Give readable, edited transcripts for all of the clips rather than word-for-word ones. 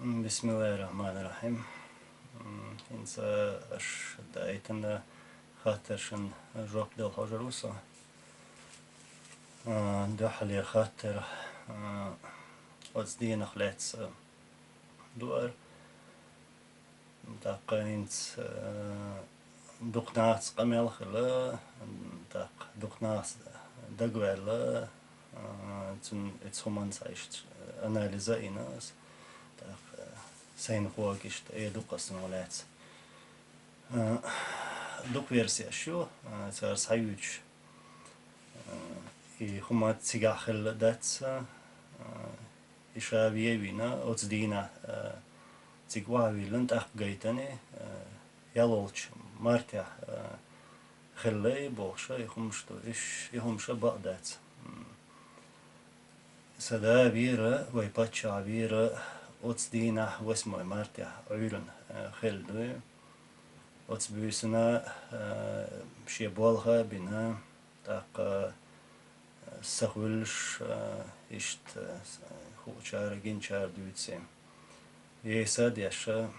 بسم الله الرحمن الرحيم. إنسا أش دايتنا خاطرشن جوب دل هجروسا دحلي خاطر أصدين خلاتس دوار داق إنس دقناس قميل خلا داق دقناس دقوال تن اتسومان سايشت أناليزا إناس سين خوكشت دوقسن ولات دوق версия شو صار سايوج هما تسيغاخل داتسا إشابيه بينا أتصدينا تسيغواوي لنت أخ جايتني يالولش مارتيا خلي بوخشا يخمشتو يخمشا بقدات سدا بيرا ويباتشا بيرا أتصدينا واسمه مارتيا عيرن خلدو أتصبيسنا شي بولها بنا تاق سخولش إشت خوشار جنشار دوتسيم يساد يشا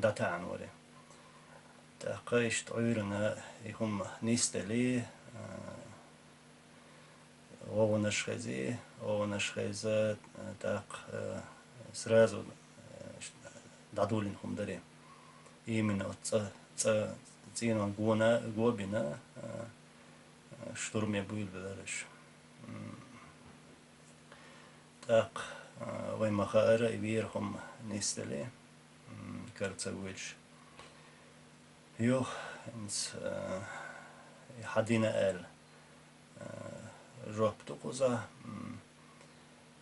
داتان ولي تاق إشت عيرنا يهم نيستلي ونشخزي تاق سرازو دادولين هم داري именно цена гона гобина штурме будет дальше так ваймахара и верхом нестели кажется вич يو انس حدينا ال جوب تقوزا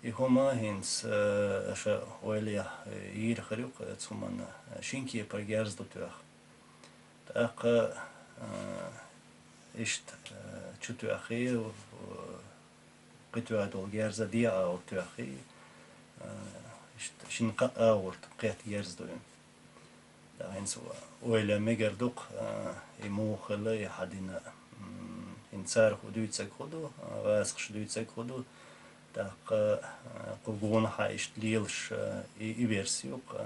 يهما هنس أشا ويليا يرخريق تسمن شينكي برجارز دوتوخ تاق إشت شتوخي قطوة دول جارزة دي أو توخي إشت شنقا أورت قيت جارز دوين دا هنس ويليا ميجردوق يمو خلا يحدينا إنسار خدويتسك خدو واسخش دويتسك خدو تاق قوغون حايشت ليلش إيبرسيوق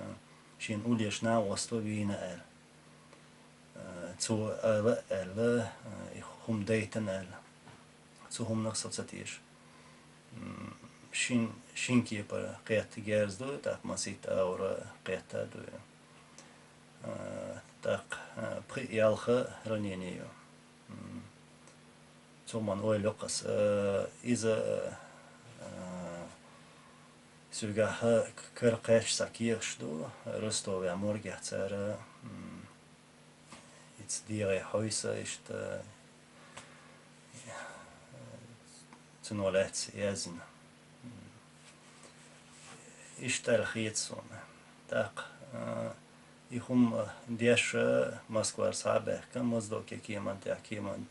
شين أوليش نا وستو بينا آل تو آل هم دايتن آل تو هم نقصد ستيش شين كي بر قيات جارز دو تاق مسيت أور قيات دو تاق بخي يالخ رنينيو تو من أول لقص إذا سوغا كرقاش ساكيرشدو رستو يا مورجع تسارا its ديري حويسة إشت تنولات يازن إشت الخيتسون تاق يخم ديش مسكوار صعبه كم مزدوكي كيمان تاع كيمان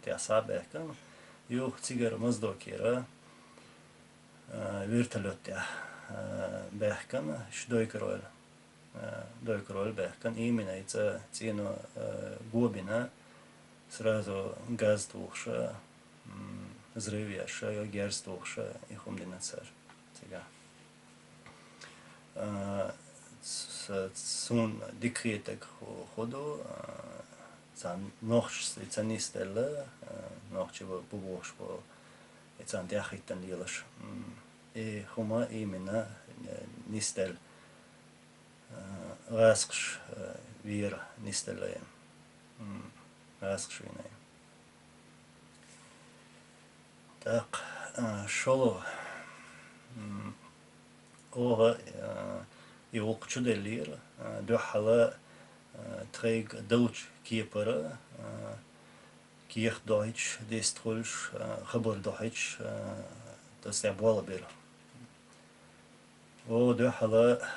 تاع صعبه كم يو تيجر مزدوكي را вертолетте бехкан шдойкрол бехкан именно это цену гобина сразу газ тухша взрывяша герз тухша и хумдинацар тега сун декретек ходу цан нохш цанистелла нохч бубош по это диахитан лилаш и хума именно нистел расхш вир нистелаем расхш винай так шоло ора يوقع دليل دوحلا تريق دوج كيبرا كيخ دويتش ديسترولش خبر دويتش تستعبوالا بير ودوحلا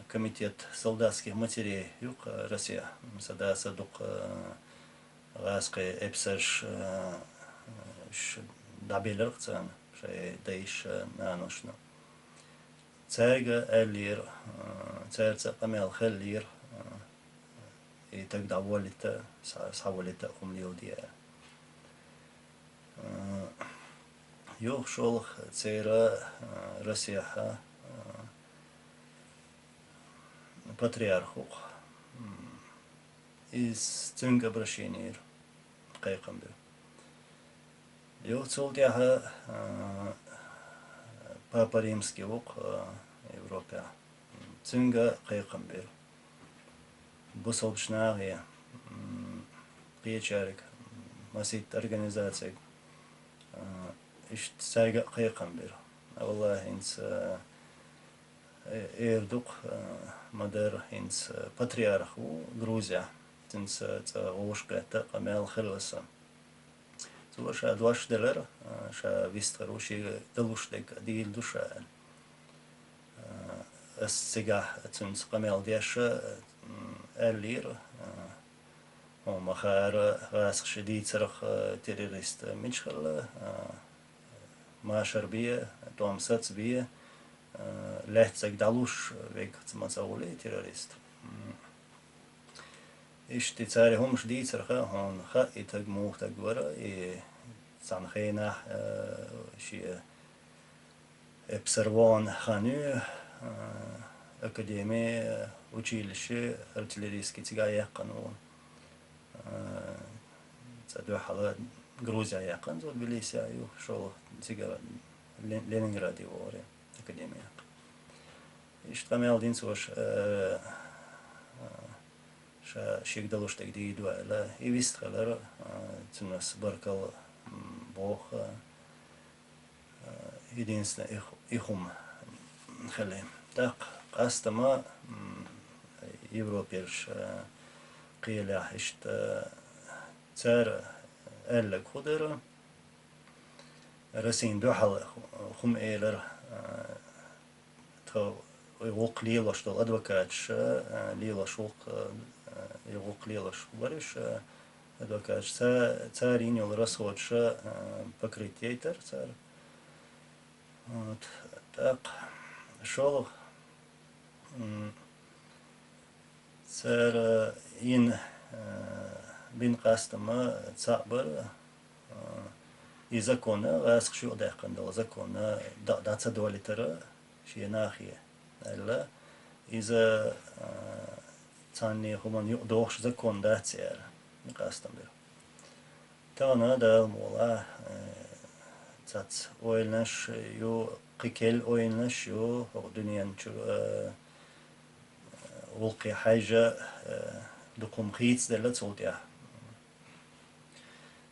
комитет солдатских матерей юг Россия сада садук غاسقي ابسش دابيلر цан شيء دايش نانوشنا تاجا اللير تاجا قميل خلير يتقدع ولتا سحولتا خمليوديا يوخ شولخ تسيرا رسيحة patriarchu is цунга брашинир кайкамбир. Юцултяха Папа Римский ук Европе. Цунга кайкамбир. Бусолчнагия Печарик Масит организация ишт сайга кайкамбир. والله إنس إيردوق مدار إنس بطريرخو غروزيا تنس غوشقة تقمال خلصة تو شا دواش دلر شا ويستروشي دلوش دك ديل دوشا السجاح تنس قمال ديش اللير ومخار غاسق شديد سرخ تيريريست مشخل ما شربية توم ساتس بيه لهتسك دالوش ويك تمساولي تيروريست إشتي تاري هم شديد سرخة هون خا إتاق موخ تقورا سانخينا شي بسروان خانو أكاديمي училище артиллерийский تيجا قانون تدو حالة Грузия яқан зор Тбилиси аю шол тигара Ленинград его академия. Иштамел дин сош ша шигдалуш так диду ала и вистралер цунас баркал бог единственное ихум хелем. Так астама Европеш قيلة اشت تار ألق خضرة رسين دوحل خم إيلر تو يوق ليلش تو أدوكاتش ليلش وق يوق ليلش برش أدوكاتش تارين يل رسوتش بكريتيتر تار так شو تار ين بين قاستما تصابر يزكونا غاسق شو داقن دو زكونا داتsa دولتر شي ناخيه الا اذا تاني همان يقدوش زكون داتسير قاستم بير تانا دا مولا تات اويلنش يو قيكل اويلنش يو دنيان شو ولقي حاجه دقوم خيتس دلت صوتيا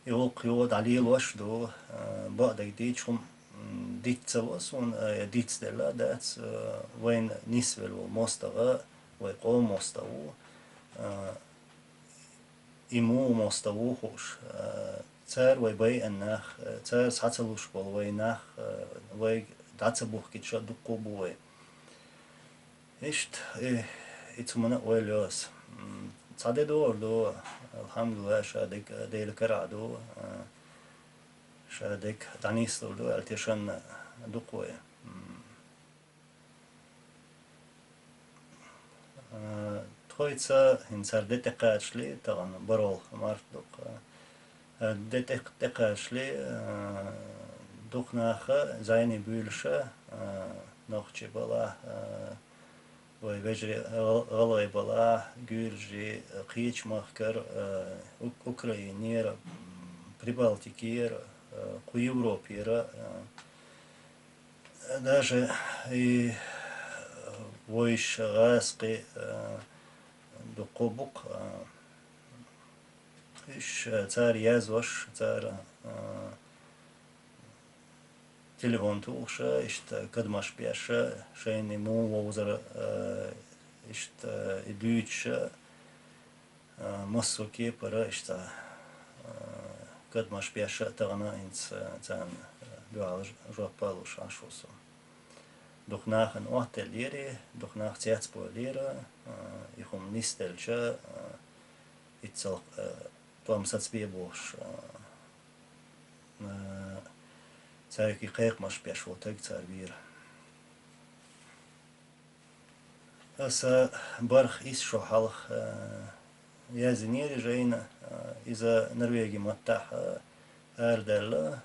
يوق يود عليه الوش دو بعد جديد شوم ديت سواس ون ديت دلا دات وين نسبل ومستوى ويقوم مستوى إمو مستوى خوش تار ويبي النخ تار ساتلوش بول وينخ وي داتبوخ كتشا دقو بوي إشت إتمنى ويلوس صادق دو الحمد لله شادك ديل كرادو شادك دانيس دو التشان دقوي تخويتسا هنسر دتقاشلي طبعا برول مارت دق دتقاشلي دقناخ زيني بولشة نوخشي بلا ويجري غلوي بلا جورجي قيش مخكر أوكرانير прибалтикир ku Европе даже и войш раски до кобук иш цар язош цар телефон туша ишт кадмаш пяша шейни му возер ишт идуч массоки пара ишт кадмаш пяша тагана инц цан дуал жопалуш ашосо doch nach een oortel leren, doch nach tijdspoor leren, ik kom niet steltje, ik zal toen zat speelboos, zeg ik kijk maar speciaal tijd weer. Als berg is zo half, ja ze niet zijn, is Noorwegen matach aardel,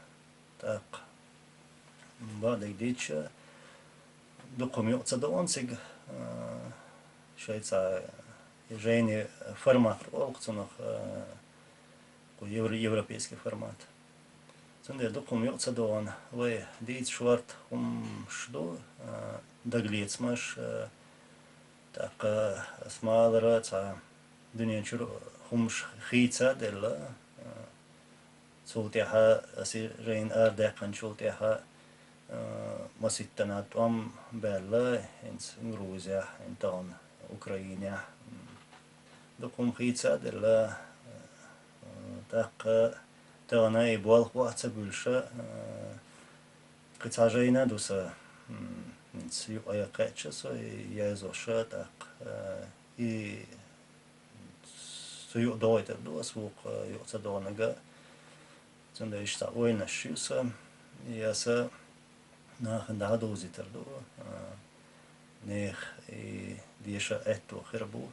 tak, wat ik dit. دقم يقصد أنسج Швейца жени формат олгцунах европейский формат. Цунде докум юцадон вы диц шварт шду даглицмаш так смалра ца дуньячур хица дела سولتها سيرين أردكان شولتها مسيتنا توم بلا إنس روزيا إنتان أوكرانيا دكم خيتsa دلا تاق تانا يبوال وقت بولشة قطعجينا دوسا إنس يو قاتش سو يازوشة تاق سو دويتر دو سوق يقصدونجا Цунда ишта ойна шюса, яса на дозитер до нех и диша эту хербу.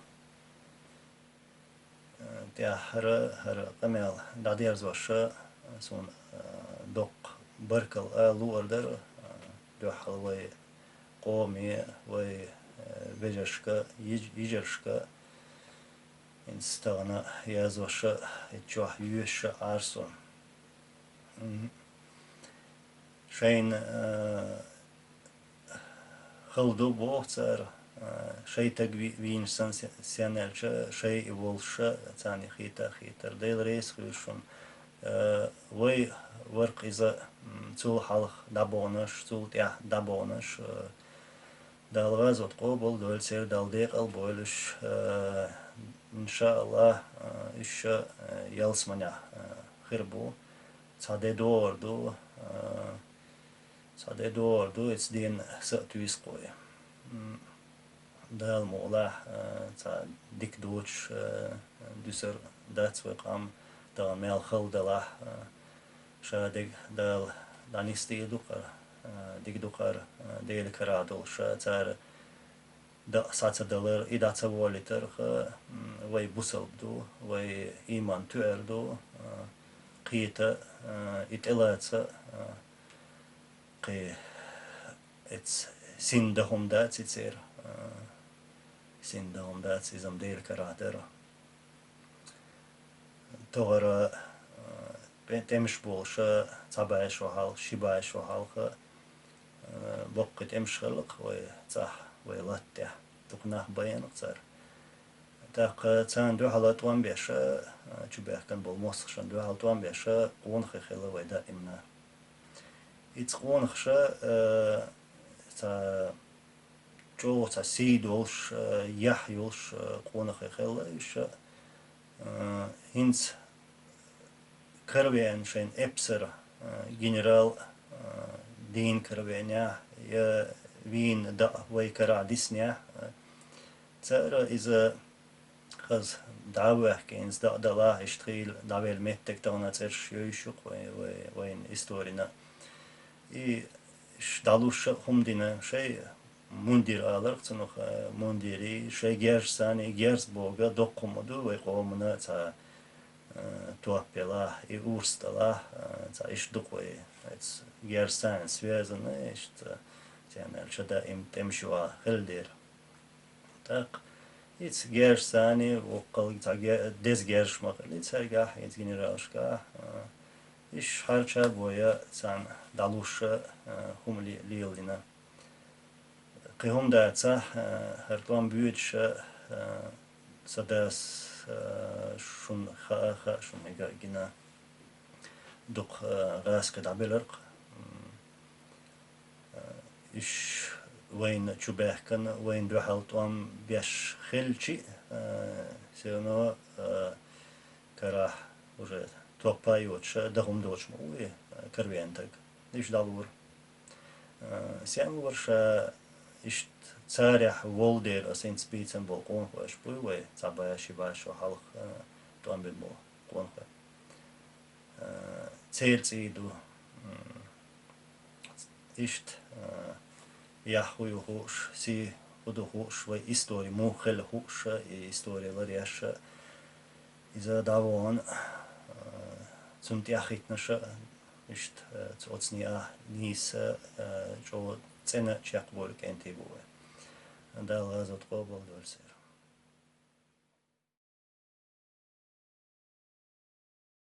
Тя хара камел дадер зоша сон док баркал луардер дохал вай قومي وي بجشكا يجرشكا инстагна язоша ичох юша арсон. Шейн халду бохцар шей так вин сенелча шей волша цани хитар дейл рейс хушун вой ворк иза цул халх дабонаш цул тя дабонаш далваз от қобол дөлсер далдек ал бойлыш иншаллах иша ялсманя хирбу Sade doordu it's din satuiskoja. Dal mola ta dik doch duser that's we kam da mel khaldala shadig dal danisti dukar dig dukar del karadol sha tar da satsa dalar idatsa voliter way busaldu way iman tuerdu قيتا إتلاتsa قي إتس سندهم دات يصير سندهم دات إزم دير كرادر تغرى بنتمش بولشة تبعش وحال شباش وحال بقت إمش خلق ويتصح ويلتح تقناه بين أكثر تاق تان دو حالات وان بيشا تشبه كان بالمصر شان دو حالات وان بيشا قونخ خلا ويدا إمنا إتس قونخ شا تا جو تا سيدولش يحيولش قونخ خلا إيشا هنس كربين شين إبسر جنرال دين كربينيا يا وين دا ويكرا ديسنيا ترى إذا خز دعوة كينز دلا اشتغل دعوة المتك تانا ترش يشوق وين استورينا إيش دالوش هم دينا شيء مندير آلر تنوخ منديري شيء جرس ثاني جرس بوجا دقمودو ويقومنا تا توابلا إورستلا تا إيش دقوي إتس جرس ثاني سويزن إيش تا يعني الشدا تمشوا خلدير تاق It's gersani وقل دز gersh مقل it's hergah it's generalshka ish harcha boya san dalusha hum liolina qihum da tsa hartwan büyütsche sadas shun kha shun gina duk raska dabelerq ish وين تشبه كان وين دوحلت وام بيش خلشي سينو كراح وجه توباي وتش دهم دوش موي كربينتك ليش دالور سيام ورش إيش تسارح وولدير أسين سبيتسن بالقون خوش بوي وي تابع شباش وحلق توام بالمو قون خو تيرتيدو إيشت يحوي هوش سي ودو هوش و إستوري موخل هوش إستوري لريش إذا داوان زمت يحيت نشا إشت تأتصني نيس جو تسنة شاقبول كنتي بوه dal gazot qo'l bo'ldi o'lsa